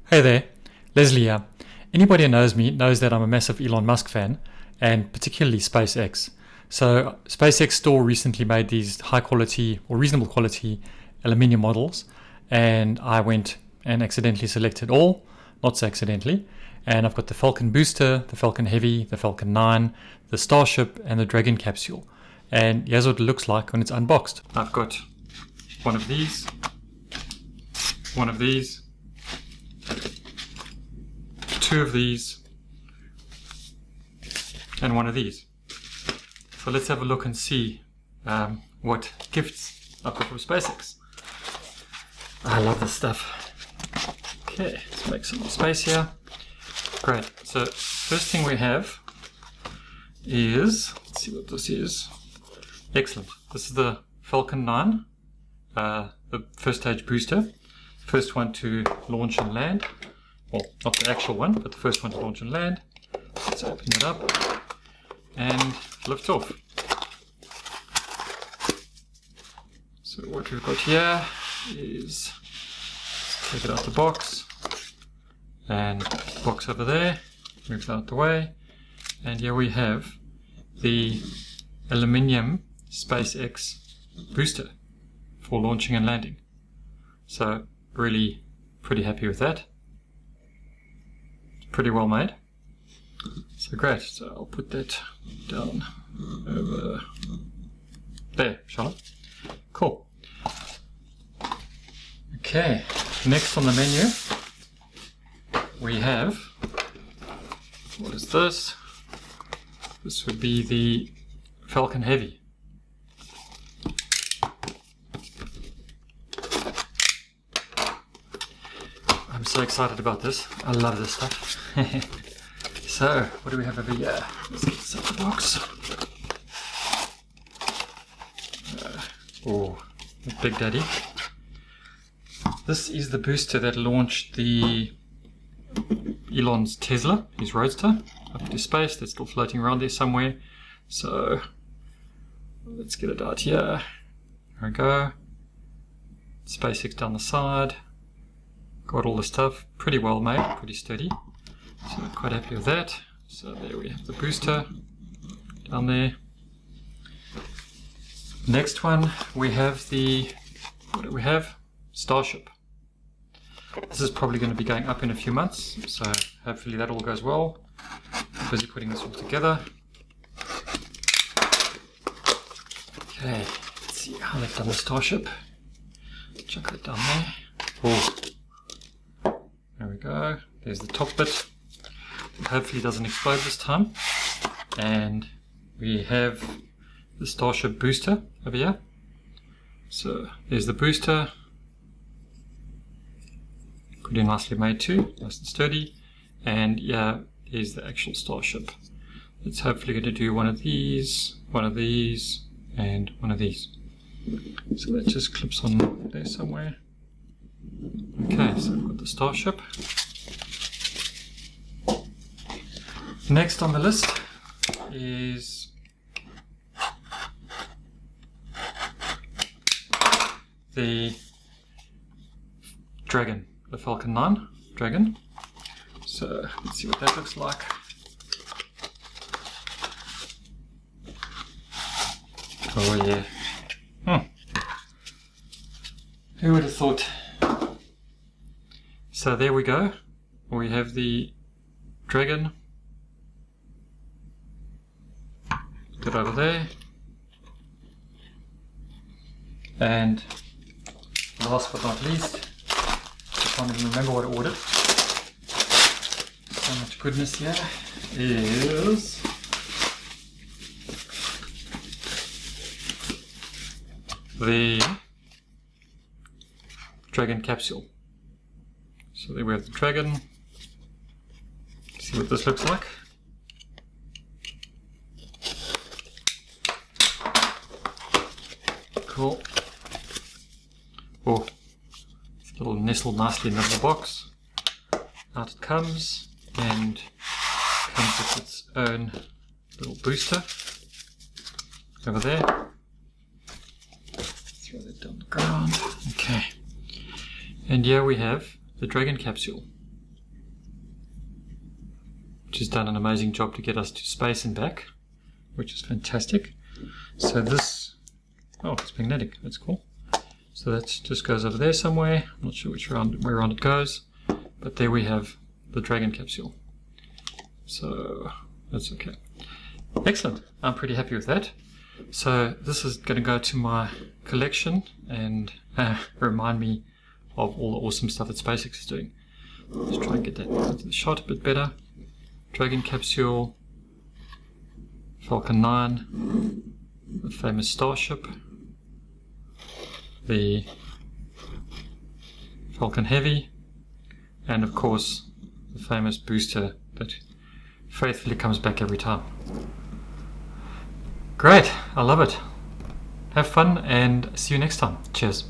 Hey there, Leslie here. Anybody who knows me knows that I'm a massive Elon Musk fan, and particularly SpaceX. So SpaceX store recently made these high quality or reasonable quality aluminium models, and I went and accidentally selected all, not so accidentally, and I've got the Falcon booster, the Falcon Heavy, the Falcon 9, the Starship, and the Dragon capsule. And here's what it looks like when it's unboxed. I've got one of these, two of these, and one of these. So let's have a look and see what gifts I've got from SpaceX. I love this stuff. Okay, let's make some space here. Great. So first thing we have is, let's see what this is. Excellent. This is the Falcon 9, the first stage booster. First one to launch and land. Well, not the actual one, but the first one to launch and land. Let's open it up and lift off. So what we've got here is, let's take it out the box, and the box over there, move it out the way, and here we have the aluminium SpaceX booster for launching and landing. So really pretty happy with that. It's pretty well made. So great. So I'll put that down over there, Charlotte. Cool. Okay, next on the menu we have, what is this? This would be the Falcon Heavy. I'm so excited about this. I love this stuff. So, what do we have over here? Let's get this out of the box. Oh, Big Daddy. This is the booster that launched the Elon's Tesla, his Roadster, up into space. That's still floating around there somewhere. So, let's get it out here. There we go. SpaceX down the side. Got all the stuff, pretty well made, pretty sturdy. So I'm quite happy with that. So there we have the booster down there. Next one we have the, what do we have? Starship. This is probably going to be going up in a few months, so hopefully that all goes well. I'm busy putting this all together. Okay, let's see how they've done the Starship. Chuck that down there. Oh. There we go. There's the top bit. Hopefully it doesn't explode this time. And we have the Starship booster over here. So there's the booster. Pretty nicely made too, nice and sturdy. And yeah, there's the actual Starship. It's hopefully going to do one of these, and one of these. So that just clips on there somewhere. Okay, so we've got the Starship. Next on the list is the Dragon, the Falcon 9 Dragon. So let's see what that looks like. Oh yeah. Who would have thought? So there we go. We have the Dragon. Put it over there. And last but not least, I can't even remember what I ordered. So much goodness here. Is the Dragon capsule. So there we have the Dragon. See what this looks like. Cool. Oh, it's a little nestled nicely in the little box. Out it comes, and comes with its own little booster over there. Throw that down the ground. Okay. And here we have the Dragon capsule. which has done an amazing job to get us to space and back, which is fantastic. So this, oh, it's magnetic, that's cool. So that just goes over there somewhere. I'm not sure where around it goes, but there we have the Dragon capsule. So that's okay. Excellent. I'm pretty happy with that. So this is going to go to my collection and remind me of all the awesome stuff that SpaceX is doing. Let's try and get that shot a bit better. Dragon capsule, Falcon 9, the famous Starship, the Falcon Heavy, and of course the famous booster that faithfully comes back every time. Great, I love it. Have fun and see you next time. Cheers.